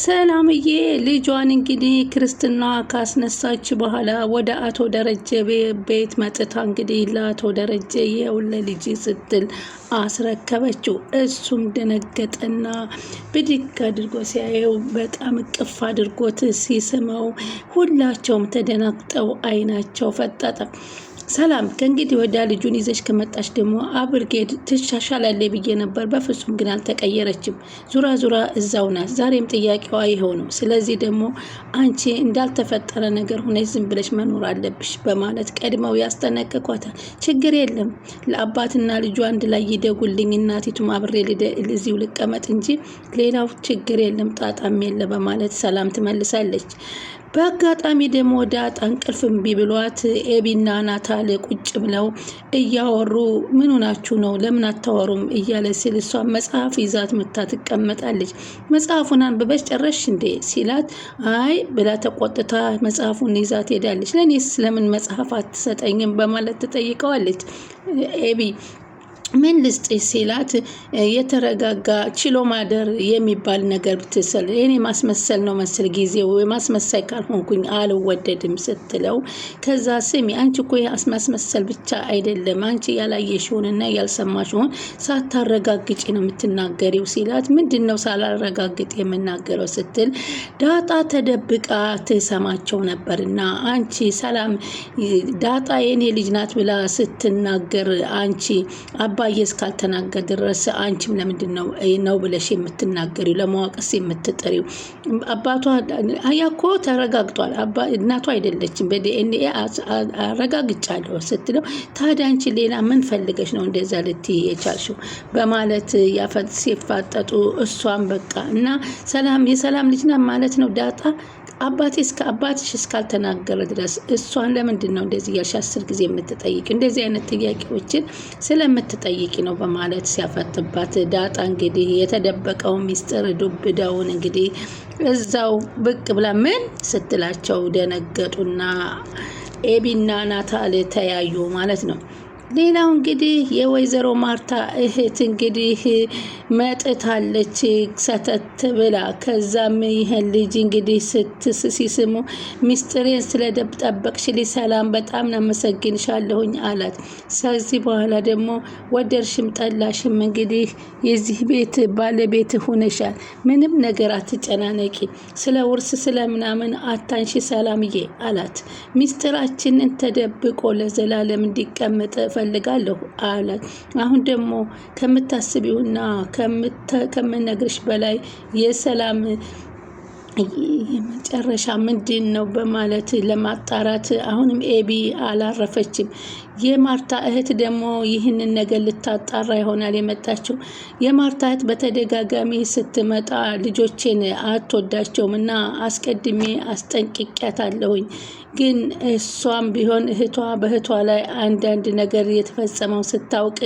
ሰላምዬ ልጇን እንግዲህ ክርስትና ካስነሳች በኋላ ወደ አቶ ደረጀ ቤት መጥታ እንግዲህ ለአቶ ደረጀ የውለ ልጅ ስትል አስረከበችው። እሱም ደነገጠና ብድግ አድርጎ ሲያየው በጣም እቅፍ አድርጎት ሲስመው ሁላቸውም ተደናግጠው አይናቸው ፈጠጠ። ሰላም ከእንግዲህ ወዲያ ልጁን ይዘሽ ከመጣች ደግሞ አብርጌድ ትሻሻላለች ብዬ ነበር። በፍጹም ግን አልተቀየረችም። ዙራ ዙራ እዛው ናት። ዛሬም ጥያቄዋ ይኸው ነው። ስለዚህ ደግሞ አንቺ እንዳልተፈጠረ ነገር ሆነሽ ዝም ብለሽ መኖር አለብሽ በማለት ቀድመው ያስጠነቅቋታል። ችግር የለም ለአባትና ልጁ አንድ ላይ ይደጉልኝ፣ እናቲቱም አብሬ እዚሁ ልቀመጥ እንጂ ሌላው ችግር የለም፣ ጣጣም የለ በማለት ሰላም ትመልሳለች። በአጋጣሚ ደግሞ ዳጣ እንቅልፍ እምቢ ብሏት ኤቢና ናታል ቁጭ ብለው እያወሩ ምን ሆናችሁ ነው ለምን አታወሩም እያለ ሲል እሷ መጽሐፍ ይዛት መታ ትቀመጣለች። መጽሐፉን አንብበሽ ጨረሽ እንዴ ሲላት አይ ብላ ተቆጥታ መጽሐፉን ይዛት ሄዳለች። ለእኔስ ለምን መጽሐፍ አትሰጠኝም በማለት ትጠይቀዋለች። ኤቢ ምን ልስጥ ሲላት የተረጋጋ ችሎ ማደር የሚባል ነገር ብትሰል እኔ ማስመሰል ነው መስል ጊዜው ማስመሰል ካልሆንኩኝ አልወደድም ስትለው ከዛ ስሚ አንቺ እኮ ማስመሰል ብቻ አይደለም አንቺ ያላየሽውንና ያልሰማሽውን ሳታረጋግጪ ነው የምትናገሪው ሲላት ምንድነው ሳላረጋግጥ የምናገረው ስትል ዳጣ ተደብቃ ትሰማቸው ነበርና አንቺ ሰላም ዳጣ የኔ ልጅ ናት ብላ ስትናገር አንቺ አባዬ እስካልተናገር ድረስ አንቺም ለምንድን ነው ብለሽ የምትናገሪው ለማወቅስ የምትጠሪው? አባቷ አያኮ ተረጋግጧል እናቷ አይደለችም በዲኤንኤ አረጋግጫለሁ ስትለው ታዲያ አንቺ ሌላ ምን ፈልገሽ ነው እንደዛ ልትይ የቻልሽው በማለት ሲፋጠጡ እሷም በቃ እና ሰላም የሰላም ልጅ ናት ማለት ነው ዳጣ አባትሽ እስካልተናገረ ድረስ እሷን ለምንድን ነው እንደዚህ ያልሽ 10 ጊዜ የምትጠይቂ? እንደዚህ አይነት ጥያቄዎችን ስለምትጠይቂ ነው በማለት ሲያፈጥባት ዳጣ እንግዲህ የተደበቀው ሚስጥር ዱብዳውን እንግዲህ እዛው ብቅ ብላ ምን ስትላቸው ደነገጡና ኤቢና ናታል ተያዩ ማለት ነው። ሌላው እንግዲህ የወይዘሮ ማርታ እህት እንግዲህ መጥታለች ሰተት ብላ። ከዛም ይሄን ልጅ እንግዲህ ሲስሙ ሚስጥሬን ስለጠበቅሽልኝ ሰላም በጣም እናመሰግንሻለሁኝ አላት። ከዚህ በኋላ ደግሞ ወደድሽም ጠላሽም እንግዲህ የዚህ ቤት ባለቤት ሆነሻል። ምንም ነገር አትጨናነቂ፣ ስለ ውርስ ስለምናምን አታንሺ ሰላምዬ አላት። ሚስጥራችንን ተደብቆ ለዘላለም እንዲቀመጥ ፈልጋለሁ አላት። አሁን ደግሞ ከምታስቢውና ከምነግርሽ በላይ የሰላም የመጨረሻ ምንድን ነው በማለት ለማጣራት አሁንም ኤቢ አላረፈችም። የማርታ እህት ደግሞ ይህንን ነገር ልታጣራ ይሆናል የመጣችው። የማርታ እህት በተደጋጋሚ ስትመጣ ልጆቼን አትወዳቸውም እና አስቀድሜ አስጠንቅቄያታለሁኝ። ግን እሷም ቢሆን እህቷ በእህቷ ላይ አንዳንድ ነገር የተፈጸመው ስታውቅ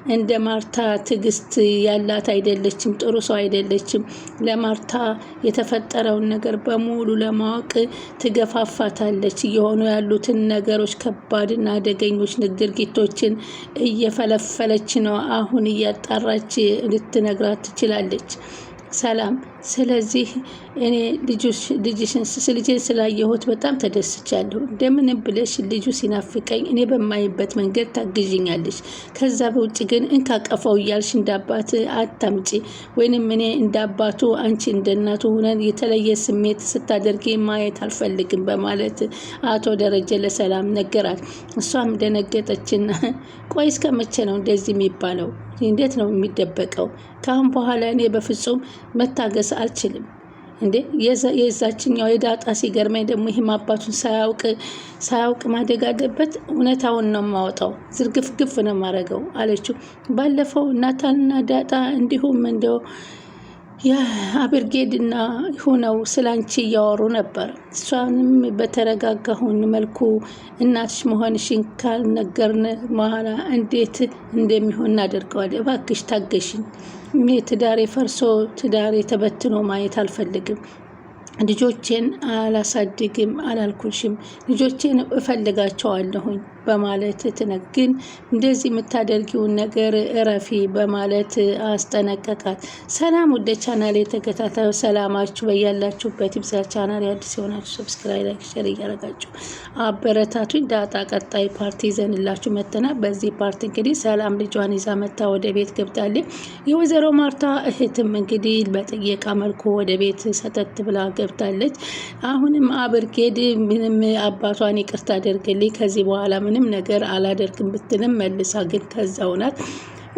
እንደ ማርታ ትዕግስት ያላት አይደለችም፣ ጥሩ ሰው አይደለችም። ለማርታ የተፈጠረውን ነገር በሙሉ ለማወቅ ትገፋፋታለች። እየሆኑ ያሉትን ነገሮች ከባድና አደገኞች ድርጊቶችን እየፈለፈለች ነው አሁን እያጣራች ልትነግራት ትችላለች ሰላም። ስለዚህ እኔ ልጅሽን ስላየሁት በጣም ተደስቻለሁ። እንደምን ብለሽ ልጁ ሲናፍቀኝ እኔ በማይበት መንገድ ታግዥኛለሽ። ከዛ በውጭ ግን እንካቀፈው እያልሽ እንዳባት አታምጪ፣ ወይንም እኔ እንዳባቱ አንቺ እንደናቱ ሆነን የተለየ ስሜት ስታደርጊ ማየት አልፈልግም በማለት አቶ ደረጀ ለሰላም ነገራት። እሷም ደነገጠችና ቆይ እስከ መቼ ነው እንደዚህ የሚባለው? እንዴት ነው የሚደበቀው? ካሁን በኋላ እኔ በፍጹም መታገስ አልችልም። እንዴ የዛችኛው የዳጣ ሲገርመኝ ደግሞ ይህም አባቱን ሳያውቅ ማደግ አለበት። እውነታውን ነው የማወጣው፣ ዝርግፍግፍ ነው የማደርገው አለችው። ባለፈው ናታልና ዳጣ እንዲሁም እንደው የአብርጌድና ሆነው ስላንቺ እያወሩ ነበር። እሷንም በተረጋጋሁን መልኩ እናትሽ መሆንሽን ካልነገርን በኋላ እንዴት እንደሚሆን እናደርገዋለን። እባክሽ ታገሽኝ። እኔ ትዳሬ ፈርሶ ትዳሬ ተበትኖ ማየት አልፈልግም። ልጆቼን አላሳድግም አላልኩሽም? ልጆቼን እፈልጋቸዋለሁኝ በማለት ግን እንደዚህ የምታደርጊውን ነገር እረፊ በማለት አስጠነቀቃት። ሰላም ወደ ቻናል የተከታታዩ ሰላማችሁ በያላችሁበት ይብዛ። ቻናል አዲስ የሆናችሁ ሰብስክራይብ፣ ላይክ፣ ሼር እያደረጋችሁ አበረታቱኝ። ዳጣ ቀጣይ ፓርቲ ይዘንላችሁ መጥተናል። በዚህ ፓርቲ እንግዲህ ሰላም ልጇን ይዛ መታ ወደ ቤት ገብታለች። የወይዘሮ ማርታ እህትም እንግዲህ በጥየቃ መልኩ ወደ ቤት ሰተት ብላ ገብታለች። አሁንም አብርጌድ ምንም አባቷን ይቅርታ አድርግልኝ ከዚህ በኋላ ምንም ነገር አላደርግም ብትልም መልሳ ግን ከዛው ናት።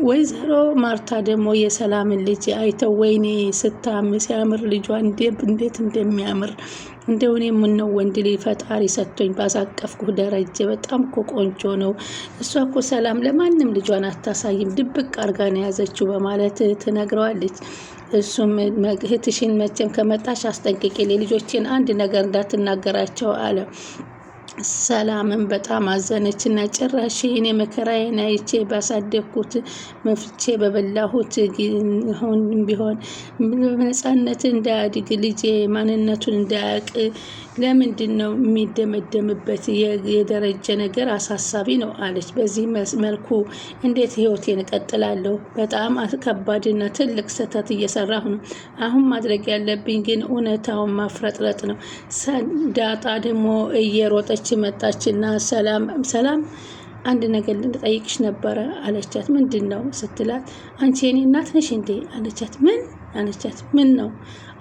ወይዘሮ ማርታ ደግሞ የሰላምን ልጅ አይተው ወይኔ ስታም ሲያምር ልጇ እንዴት እንደሚያምር እንደው እኔ ምነው ወንድ ልጅ ፈጣሪ ሰጥቶኝ ባሳቀፍኩ ደረጀ በጣም እኮ ቆንጆ ነው። እሷ እኮ ሰላም ለማንም ልጇን አታሳይም ድብቅ አርጋ ነው ያዘችው በማለት ትነግረዋለች። እሱም እህትሽን መቼም ከመጣሽ አስጠንቅቄ ልጆችን አንድ ነገር እንዳትናገራቸው አለ። ሰላምን በጣም አዘነች እና ጭራሽ እኔ መከራዬን አይቼ ባሳደግኩት መፍቼ በበላሁት ቢሆን ነፃነት እንዳያድግ ልጄ ማንነቱን እንዳያውቅ ለምንድን ነው የሚደመደምበት? የደረጀ ነገር አሳሳቢ ነው አለች። በዚህ መልኩ እንዴት ህይወቴን እቀጥላለሁ? በጣም ከባድና ትልቅ ስህተት እየሰራሁ ነው። አሁን ማድረግ ያለብኝ ግን እውነታውን ማፍረጥረጥ ነው። ዳጣ ደግሞ እየሮጠች መጣችና ሰላም አንድ ነገር ልጠይቅሽ ነበረ አለቻት። ምንድን ነው ስትላት፣ አንቺ የኔ እናት ነሽ እንዴ አለቻት። ምን አለቻት። ምን ነው?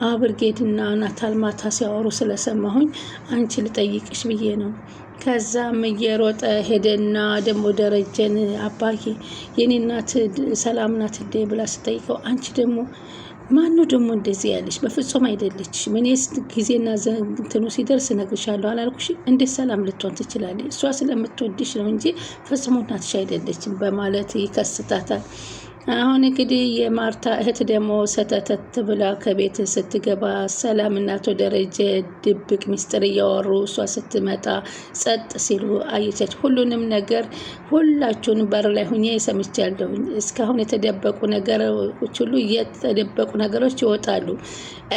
አብርጌድና ናታል ማታ ሲያወሩ ስለሰማሁኝ አንቺ ልጠይቅሽ ብዬ ነው። ከዛም እየሮጠ ሄደና ደግሞ ደረጀን አባዬ የኔ እናት ሰላም ናት እንዴ ብላ ስጠይቀው፣ አንቺ ደግሞ ማኑ ደግሞ እንደዚህ ያለሽ? በፍጹም አይደለች። ምንስ ጊዜና እንትኑ ሲደርስ እነግርሻለሁ አላልኩሽ? እንዴት ሰላም ልትሆን ትችላለች? እሷ ስለምትወድሽ ነው እንጂ ፈጽሞ እናትሽ አይደለችም በማለት ይከስታታል። አሁን እንግዲህ የማርታ እህት ደግሞ ሰተተት ብላ ከቤት ስትገባ ሰላም እና አቶ ደረጀ ድብቅ ሚስጥር እያወሩ እሷ ስትመጣ ጸጥ ሲሉ አየቻች። ሁሉንም ነገር ሁላችሁንም በር ላይ ሁኜ ሰምቻለሁ። እስካሁን የተደበቁ ነገሮች ሁሉ የተደበቁ ነገሮች ይወጣሉ።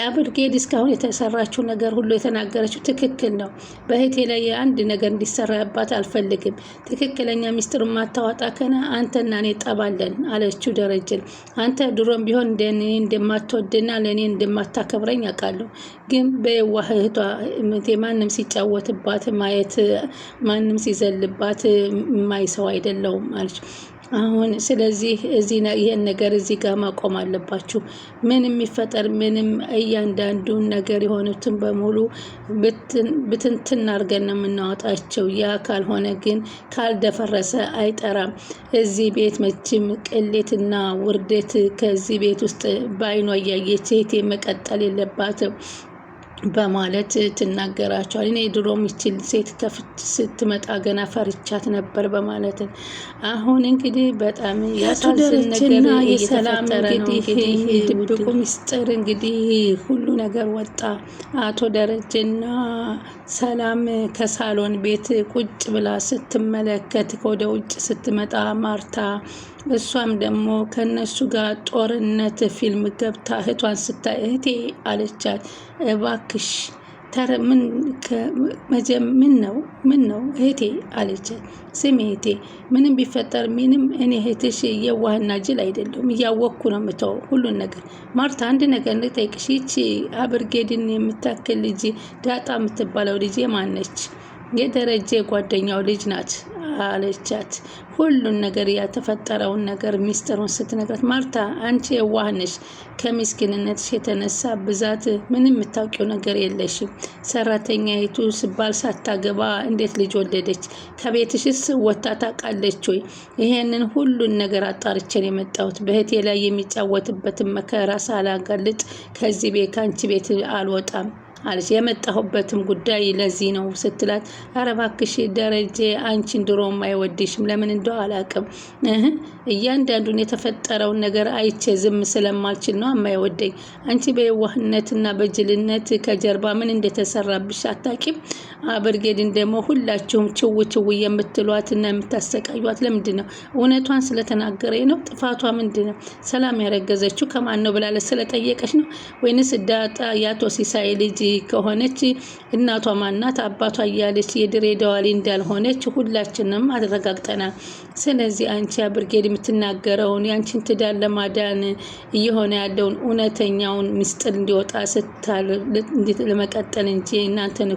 አብርጌድ እስካሁን የተሰራችው ነገር ሁሉ የተናገረችው ትክክል ነው። በእህቴ ላይ አንድ ነገር እንዲሰራባት አልፈልግም። ትክክለኛ ሚስጥር ማታወጣ ከሆነ አንተና እኔ ጠባለን አለችው ደረጀን። አንተ ድሮም ቢሆን እንደኔ እንደማትወድና ለእኔ እንደማታከብረኝ አውቃለሁ። ግን በየዋህ እህቷ ማንም ሲጫወትባት ማየት ማንም ሲዘልባት ማይሰው አይደለውም አለች። አሁን ስለዚህ ይሄን ነገር እዚህ ጋር ማቆም አለባችሁ። ምንም የሚፈጠር ምንም እያንዳንዱን ነገር የሆኑትን በሙሉ ብትንትን አድርገን ነው የምናወጣቸው። ያ ካልሆነ ግን ካልደፈረሰ አይጠራም። እዚህ ቤት መቼም ቅሌትና ውርደት ከዚህ ቤት ውስጥ በአይኗ እያየች እህቴ መቀጠል የለባትም በማለት ትናገራቸዋል። እኔ ድሮ ሚችል ሴት ከፍት ስትመጣ ገና ፈርቻት ነበር በማለት አሁን እንግዲህ በጣም ያሳዝን ነገር የሰላም እንግዲህ ድብቁ ሚስጥር እንግዲህ ሁሉ ነገር ወጣ። አቶ ደረጀና ሰላም ከሳሎን ቤት ቁጭ ብላ ስትመለከት ወደ ውጭ ስትመጣ ማርታ እሷም ደግሞ ከነሱ ጋር ጦርነት ፊልም ገብታ እህቷን ስታይ እህቴ አለቻት። እባክሽ ምን ነው እህቴ አለቻት። ስሚ እህቴ ምንም ቢፈጠር ምንም እኔ እህትሽ የዋህና ጅል አይደለሁም። እያወቅኩ ነው የምተው ሁሉን ነገር። ማርታ አንድ ነገር ልጠይቅሽ፣ ይቺ አብርጌድን የምታክል ልጅ ዳጣ የምትባለው ልጅ ማነች? የደረጀ ጓደኛው ልጅ ናት አለቻት። ሁሉን ነገር ያተፈጠረውን ነገር ሚስጥሩን ስትነግራት ማርታ አንቺ የዋህ ነሽ፣ ከምስኪንነትሽ የተነሳ ብዛት ምንም የምታውቂው ነገር የለሽም። ሰራተኛይቱ ስባል ሳታገባ እንዴት ልጅ ወለደች? ከቤትሽስ ወታ ታውቃለች ወይ? ይሄንን ሁሉን ነገር አጣርቼን የመጣሁት በእህቴ ላይ የሚጫወትበትን መከራ ሳላጋልጥ ከዚህ ቤት ከአንቺ ቤት አልወጣም አለች። የመጣሁበትም ጉዳይ ለዚህ ነው ስትላት፣ ኧረ እባክሽ ደረጀ አንቺን ድሮም አይወድሽም ለምን እንደው አላውቅም። እያንዳንዱን የተፈጠረውን ነገር አይቼ ዝም ስለማልችል ነው የማይወደኝ። አንቺ በየዋህነትና በጅልነት ከጀርባ ምን እንደተሰራብሽ አታቂም። ብርጌድን ደግሞ ሁላችሁም ችው ችው የምትሏትና የምታሰቃዩት ለምንድን ነው? እውነቷን ስለተናገረኝ ነው? ጥፋቷ ምንድን ነው? ሰላም ያረገዘችው ከማን ነው ብላለች ስለጠየቀች ነው? ወይንስ ዳጣ የአቶ ሲሳይ ልጅ ከሆነች እናቷ ማናት አባቷ እያለች የድሬዳዋ ልጅ እንዳልሆነች ሁላችንም አረጋግጠናል። ስለዚህ አንቺ ብርጌድ የምትናገረውን የአንቺን ትዳር ለማዳን እየሆነ ያለውን እውነተኛውን ምስጢር እንዲወጣ ስታል ለመቀጠል እንጂ እናንተን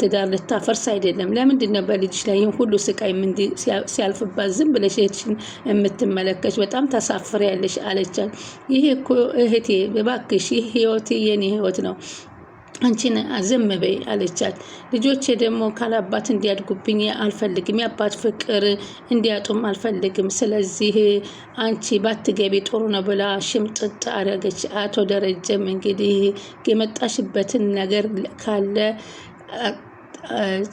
ትዳር ልታፈርስ አይደለም። ለምንድን ነው በልጅሽ ላይ ይህን ሁሉ ስቃይ ሲያልፍባት ዝም ብለሽ እህትሽን የምትመለከች? በጣም ታሳፍሪያለሽ አለቻት። ይሄ እኮ እህቴ እባክሽ፣ ይህ ህይወቴ የኔ ህይወት ነው፣ አንቺን ዝም በይ አለቻት። ልጆቼ ደግሞ ካላባት እንዲያድጉብኝ አልፈልግም፣ የአባት ፍቅር እንዲያጡም አልፈልግም። ስለዚህ አንቺ ባትገቢ ጥሩ ነው ብላ ሽምጥጥ አደረገች። አቶ ደረጀም እንግዲህ የመጣሽበትን ነገር ካለ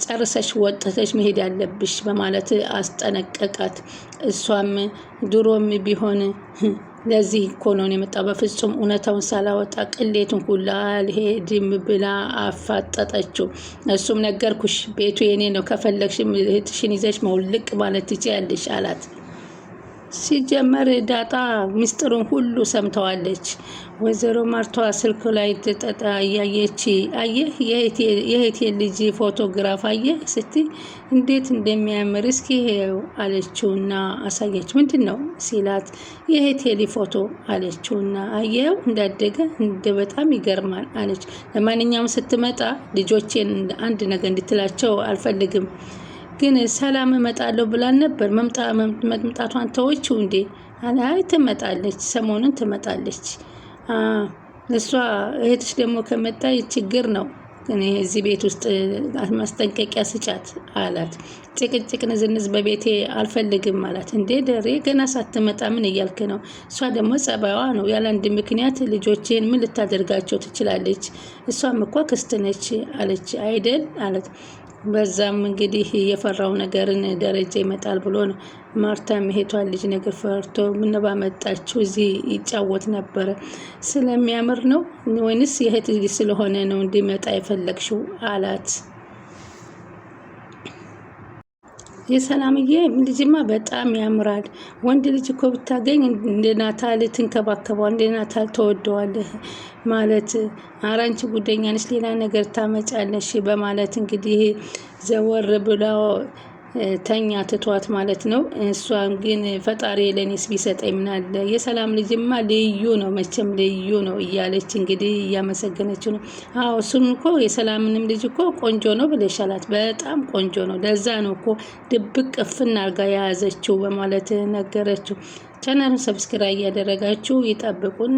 ጨርሰሽ ወጥተሽ መሄድ ያለብሽ በማለት አስጠነቀቃት። እሷም ድሮም ቢሆን ለዚህ እኮ ነው የመጣው፣ በፍጹም እውነታውን ሳላወጣ ቅሌቱን ሁላ አልሄድም ብላ አፋጠጠችው። እሱም ነገርኩሽ፣ ቤቱ የኔ ነው፣ ከፈለግሽም እህትሽን ይዘሽ መውልቅ ማለት ትችያለሽ አላት። ሲጀመር ዳጣ ሚስጥሩን ሁሉ ሰምተዋለች። ወይዘሮ ማርቷ ስልክ ላይ ተጠጣ እያየች አየህ የእህቴ ልጅ ፎቶግራፍ አየህ ስትይ እንዴት እንደሚያምር እስኪ ይኸው አለችውና አሳየች። ምንድን ነው ሲላት የእህቴ ልጅ ፎቶ አለችውና አየው እንዳደገ በጣም ይገርማል አለች። ለማንኛውም ስትመጣ ልጆቼን አንድ ነገር እንድትላቸው አልፈልግም፣ ግን ሰላም እመጣለሁ ብላን ነበር። መምጣቷን ተወችው እንዴ? አይ ትመጣለች፣ ሰሞኑን ትመጣለች። እሷ እህትሽ ደግሞ ከመጣ ችግር ነው። እዚህ ቤት ውስጥ ማስጠንቀቂያ ስጫት አላት። ጭቅጭቅ ንዝንዝ በቤቴ አልፈልግም አላት። እንዴ ደሬ ገና ሳትመጣ ምን እያልክ ነው? እሷ ደግሞ ጸባይዋ ነው፣ ያለ አንድ ምክንያት ልጆቼን ምን ልታደርጋቸው ትችላለች? እሷም እኮ ክስት ነች አለች። አይደል አለት። በዛም እንግዲህ የፈራው ነገርን ደረጃ ይመጣል ብሎ ነው። ማርታ እህቷን ልጅ ነገር ፈርቶ ምን ባመጣችው እዚህ ይጫወት ነበረ። ስለሚያምር ነው ወይንስ የእህት ልጅ ስለሆነ ነው እንዲመጣ የፈለግሽው አላት። የሰላምዬ ልጅማ በጣም ያምራል። ወንድ ልጅ እኮ ብታገኝ እንደ ናታል ትንከባከበዋል፣ እንደ ናታል ተወደዋለህ ማለት አራንቺ ጉደኛ ነሽ፣ ሌላ ነገር ታመጫለሽ በማለት እንግዲህ ዘወር ብለው ተኛ ትቷት ማለት ነው። እሷን ግን ፈጣሪ ለኔስ ቢሰጠኝ ምናለ፣ የሰላም ልጅማ ልዩ ነው መቼም ልዩ ነው እያለች እንግዲህ እያመሰገነችው ነው። አዎ እሱን እኮ የሰላምንም ልጅ እኮ ቆንጆ ነው ብለሻላት፣ በጣም ቆንጆ ነው፣ ለዛ ነው እኮ ድብቅ ቅፍና አርጋ የያዘችው በማለት ነገረችው። ቻናሉን ሰብስክራይብ እያደረጋችሁ ይጠብቁን።